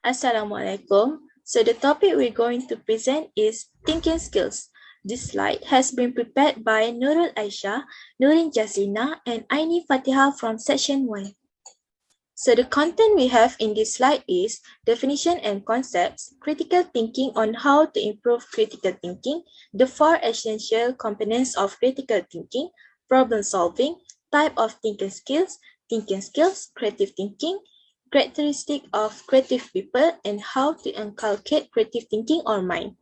Assalamualaikum. So the topic we're going to present is thinking skills. This slide has been prepared by Nurul Aisyah, Nurin Jazlina, and Aini Faatihah from section 1. So the content we have in this slide is definition and concepts, critical thinking on how to improve critical thinking, the 4 essential components of critical thinking, problem solving, type of thinking skills, creative thinking, characteristic of creative people, and how to inculcate creative thinking or mind.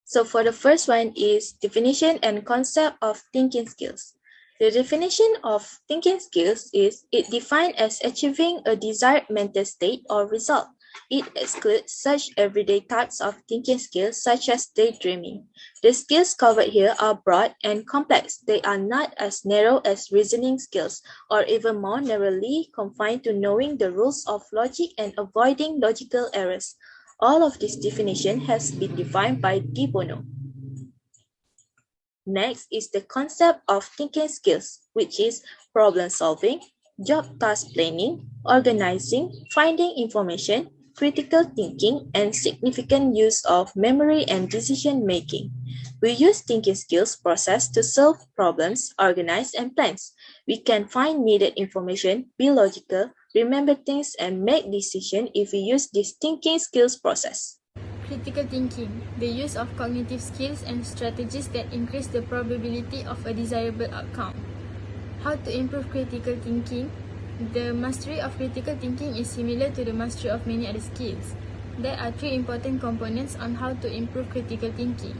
So for the first one is definition and concept of thinking skills. The definition of thinking skills is it defined as achieving a desired mental state or result. It excludes such everyday types of thinking skills such as daydreaming. The skills covered here are broad and complex. They are not as narrow as reasoning skills or even more narrowly confined to knowing the rules of logic and avoiding logical errors. All of this definition has been defined by De Bono. Next is the concept of thinking skills, which is problem solving, job task planning, organizing, finding information, critical thinking, and significant use of memory and decision making. We use thinking skills process to solve problems, organize, and plans. We can find needed information, be logical, remember things, and make decisions if we use this thinking skills process. Critical thinking, the use of cognitive skills and strategies that increase the probability of a desirable outcome. How to improve critical thinking? The mastery of critical thinking is similar to the mastery of many other skills. There are 3 important components on how to improve critical thinking: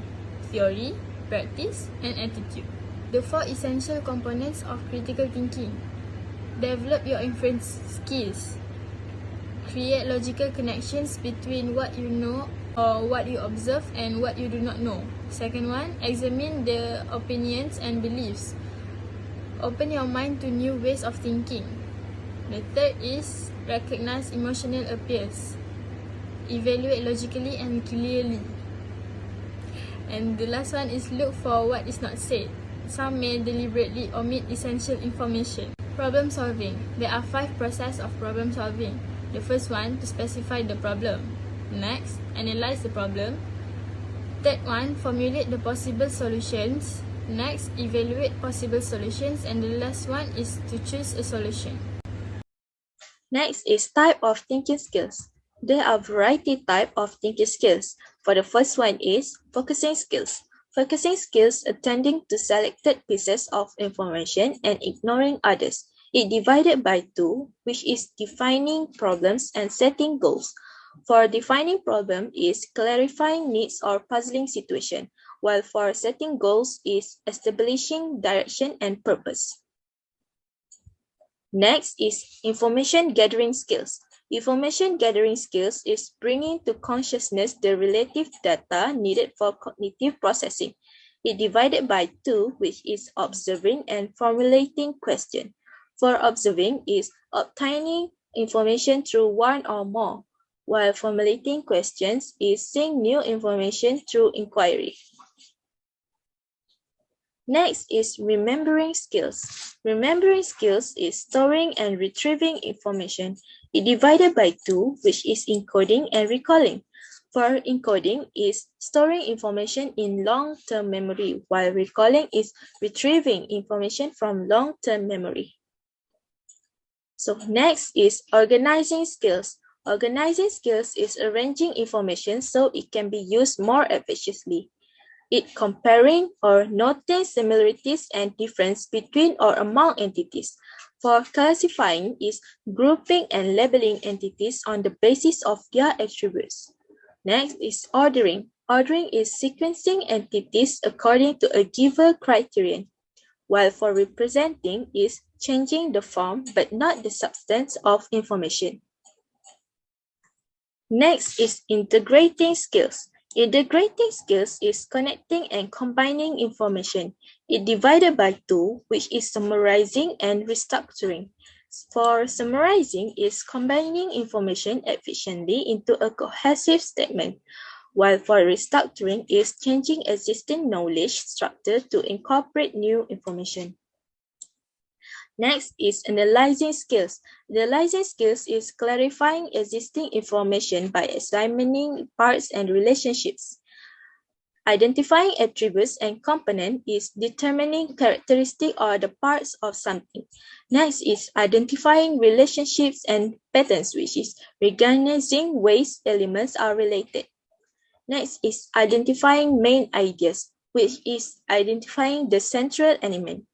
theory, practice, and attitude. The 4 essential components of critical thinking: develop your inference skills, create logical connections between what you know or what you observe and what you do not know. Second one, examine the opinions and beliefs. Open your mind to new ways of thinking. The third is recognize emotional appeals. Evaluate logically and clearly. And the last one is look for what is not said. Some may deliberately omit essential information. Problem solving. There are 5 processes of problem solving. The first one, to specify the problem. Next, analyze the problem. Third one, formulate the possible solutions. Next, evaluate possible solutions. And the last one is to choose a solution. Next is type of thinking skills. There are variety type of thinking skills. For the first one is focusing skills. Focusing skills attending to selected pieces of information and ignoring others. It divided by 2, which is defining problems and setting goals. For defining problem is clarifying needs or puzzling situation, while for setting goals is establishing direction and purpose. Next is information gathering skills. Information gathering skills is bringing to consciousness the relative data needed for cognitive processing. It divided by 2, which is observing and formulating question. For observing is obtaining information through one or more, while formulating questions is seeing new information through inquiry. Next is remembering skills. Remembering skills is storing and retrieving information. It divided by 2, which is encoding and recalling. For encoding is storing information in long-term memory, while recalling is retrieving information from long-term memory. So next is organizing skills. Organizing skills is arranging information so it can be used more efficiently. It comparing or noting similarities and difference between or among entities. For classifying is grouping and labeling entities on the basis of their attributes. Next is ordering. Ordering is sequencing entities according to a given criterion. While for representing is changing the form but not the substance of information. Next is integrating skills. Integrating skills is connecting and combining information. It divided by 2, which is summarizing and restructuring. For summarizing is combining information efficiently into a cohesive statement, while for restructuring is changing existing knowledge structure to incorporate new information. Next is analyzing skills. Analyzing skills is clarifying existing information by examining parts and relationships. Identifying attributes and components is determining characteristics or the parts of something. Next is identifying relationships and patterns, which is recognizing ways elements are related. Next is identifying main ideas, which is identifying the central element.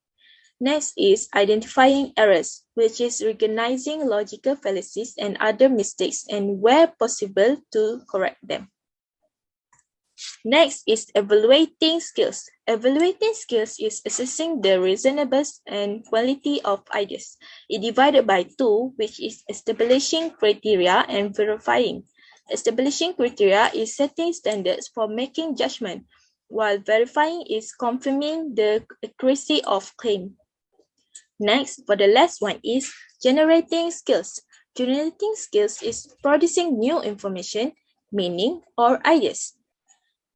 Next is identifying errors, which is recognizing logical fallacies and other mistakes and where possible to correct them. Next is evaluating skills. Evaluating skills is assessing the reasonableness and quality of ideas. It divided by two, which is establishing criteria and verifying. Establishing criteria is setting standards for making judgment, while verifying is confirming the accuracy of claim. Next, for the last one is generating skills. Generating skills is producing new information, meaning, or ideas.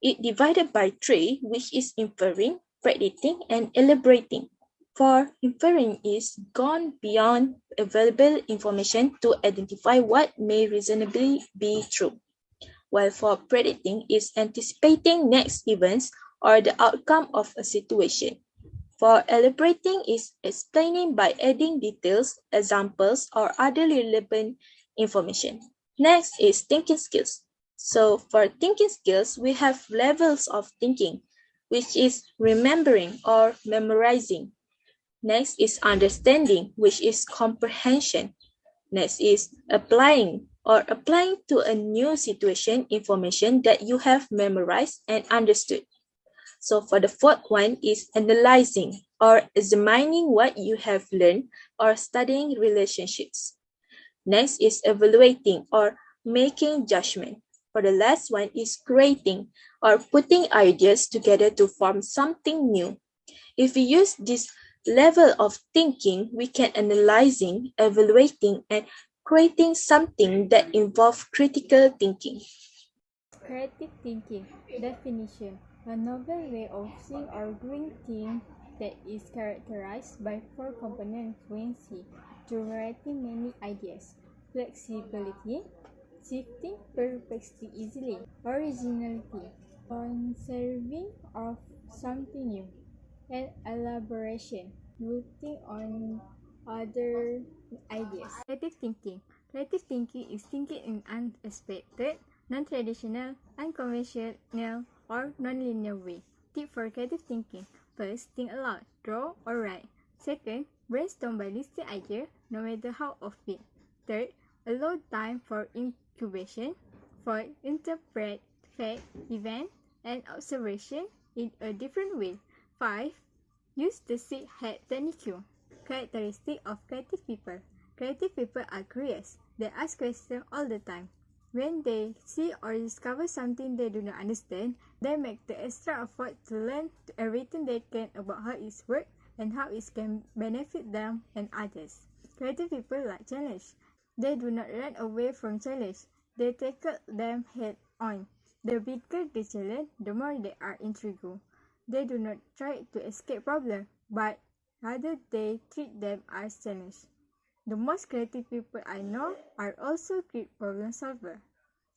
It divided by three, which is inferring, predicting, and elaborating. For inferring is gone beyond available information to identify what may reasonably be true, while for predicting is anticipating next events or the outcome of a situation. For elaborating is explaining by adding details, examples, or other relevant information. Next is thinking skills. So for thinking skills, we have levels of thinking, which is remembering or memorizing. Next is understanding, which is comprehension. Next is applying or applying to a new situation information that you have memorized and understood. So for the fourth one is analyzing or examining what you have learned or studying relationships. Next is evaluating or making judgment. For the last one is creating or putting ideas together to form something new. If we use this level of thinking, we can analyzing, evaluating, and creating something that involves critical thinking. Creative thinking. Definition. A novel way of seeing or doing things that is characterized by four component fluency, generating many ideas, flexibility, shifting perspective easily, originality, conserving of something new, and elaboration, rooting on other ideas. Creative thinking. Creative thinking is thinking in unexpected, non-traditional, unconventional, or non-linear way. Tip for creative thinking. First, think aloud, draw or write. Second, brainstorm by listing ideas, no matter how offbeat. Third, allow time for incubation. Fourth, interpret fact, event, and observation in a different way. 5. Use the seed head technique. Characteristic of creative people. Creative people are curious. They ask questions all the time. When they see or discover something they do not understand, they make the extra effort to learn everything they can about how it works and how it can benefit them and others. Creative people like challenge. They do not run away from challenge. They tackle them head on. The bigger the challenge, the more they are intrigued. They do not try to escape problems, but rather they treat them as challenges. The most creative people I know are also great problem solvers.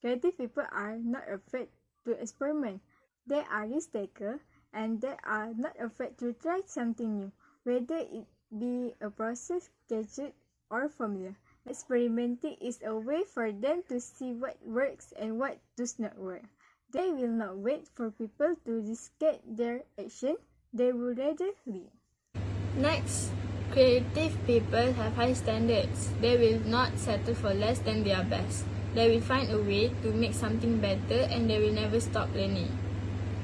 Creative people are not afraid to experiment. They are risk takers and they are not afraid to try something new, whether it be a process, gadget, or formula. Experimenting is a way for them to see what works and what does not work. They will not wait for people to dictate their action. They will rather lead. Next, creative people have high standards. They will not settle for less than their best. They will find a way to make something better and they will never stop learning.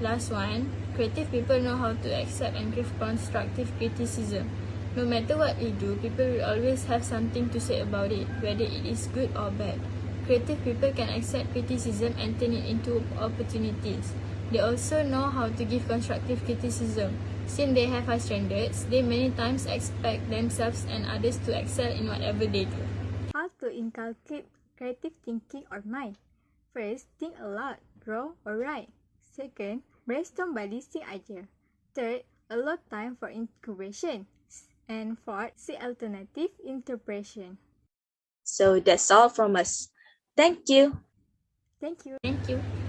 Last one, creative people know how to accept and give constructive criticism. No matter what we do, people will always have something to say about it, whether it is good or bad. Creative people can accept criticism and turn it into opportunities. They also know how to give constructive criticism. Since they have high standards, they many times expect themselves and others to excel in whatever they do. How to inculcate creative thinking or mind? First, think aloud, draw or write. Second, brainstorm by listing ideas. Third, allow time for incubation. And fourth, C. Alternative interpretation. So that's all from us. Thank you. Thank you. Thank you.